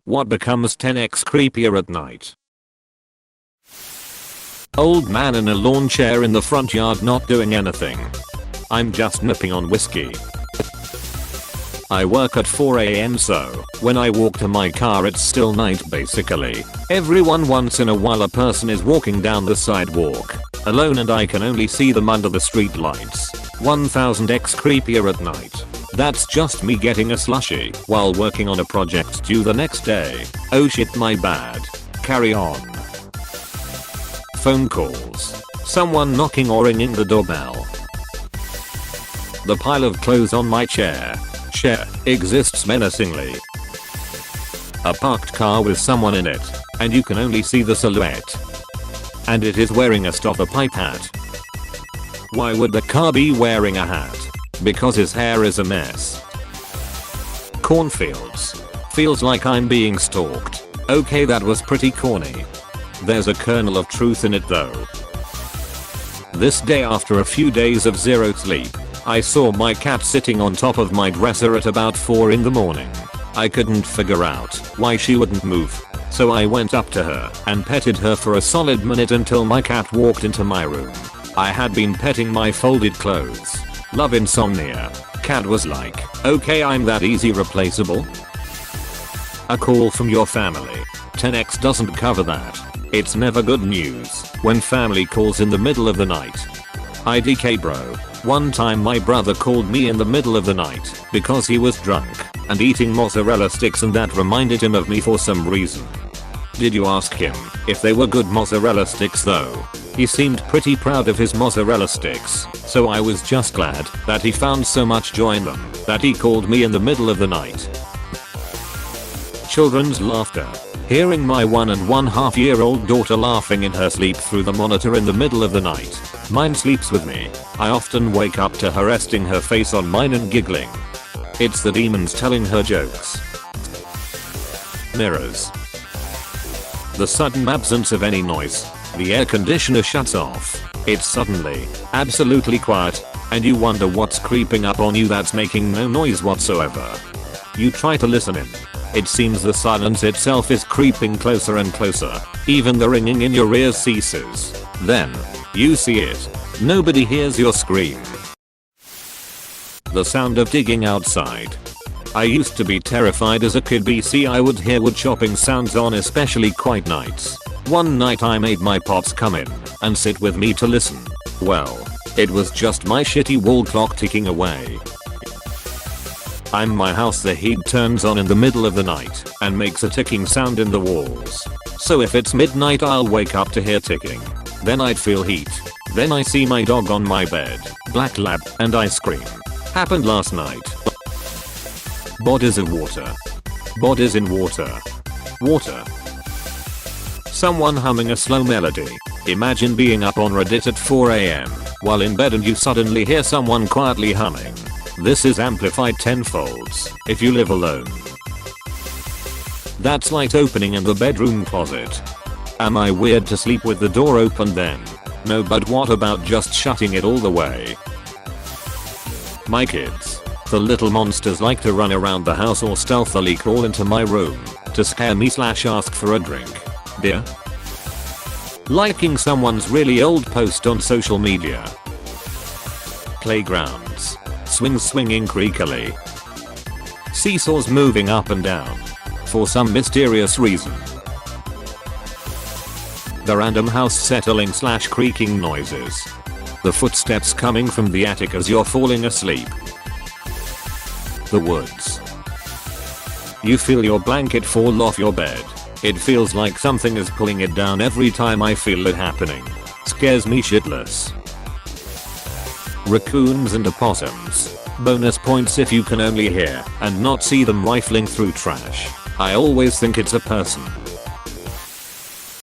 What becomes 10x creepier at night? Old man in a lawn chair in the front yard not doing anything. I'm just nipping on whiskey. I work at 4 AM, so when I walk to my car it's still night basically. Once in a while a person is walking down the sidewalk alone and I can only see them under the street lights. 1000x creepier at night. That's just me getting a slushie while working on a project due the next day. Oh shit, my bad. Carry on. Phone calls. Someone knocking or ringing the doorbell. The pile of clothes on my chair exists menacingly. A parked car with someone in it, and you can only see the silhouette. And it is wearing a stopper pipe hat. Why would the car be wearing a hat? Because his hair is a mess. Cornfields. Feels like I'm being stalked. Okay, that was pretty corny. There's a kernel of truth in it though. This day, after a few days of zero sleep, I saw my cat sitting on top of my dresser at about 4 in the morning. I couldn't figure out why she wouldn't move, so I went up to her and petted her for a solid minute until my cat walked into my room. I had been petting my folded clothes. Love insomnia. Cat was like, okay, I'm that easy replaceable? A call from your family. 10x doesn't cover that. It's never good news when family calls in the middle of the night. IDK bro. One time my brother called me in the middle of the night because he was drunk and eating mozzarella sticks, and that reminded him of me for some reason. Did you ask him if they were good mozzarella sticks though? He seemed pretty proud of his mozzarella sticks, so I was just glad that he found so much joy in them that he called me in the middle of the night. Children's laughter. Hearing my 1.5-year-old daughter laughing in her sleep through the monitor in the middle of the night. Mine sleeps with me. I often wake up to her resting her face on mine and giggling. It's the demons telling her jokes. Mirrors. The sudden absence of any noise. The air conditioner shuts off. It's suddenly absolutely quiet, and you wonder what's creeping up on you that's making no noise whatsoever. You try to listen in. It seems the silence itself is creeping closer and closer. Even the ringing in your ears ceases. Then, you see it. Nobody hears your scream. The sound of digging outside. I used to be terrified as a kid BC I would hear wood chopping sounds on especially quiet nights. One night I made my pops come in and sit with me to listen. Well, it was just my shitty wall clock ticking away. I'm my house, the heat turns on in the middle of the night and makes a ticking sound in the walls. So if it's midnight I'll wake up to hear ticking. Then I'd feel heat. Then I see my dog on my bed, black lab, and I scream. Happened last night. Bodies of water. Bodies in water. Water. Someone humming a slow melody. Imagine being up on Reddit at 4 AM while in bed and you suddenly hear someone quietly humming. This is amplified tenfolds if you live alone. That's light opening in the bedroom closet. Am I weird to sleep with the door open then? No, but what about just shutting it all the way? My kids. The little monsters like to run around the house or stealthily crawl into my room to scare me / ask for a drink. Dear. Liking someone's really old post on social media. Playgrounds. Swings swinging creakily. Seesaws moving up and down. For some mysterious reason. The random house settling / creaking noises. The footsteps coming from the attic as you're falling asleep. The woods. You feel your blanket fall off your bed. It feels like something is pulling it down every time I feel it happening. Scares me shitless. Raccoons and opossums. Bonus points if you can only hear and not see them rifling through trash. I always think it's a person.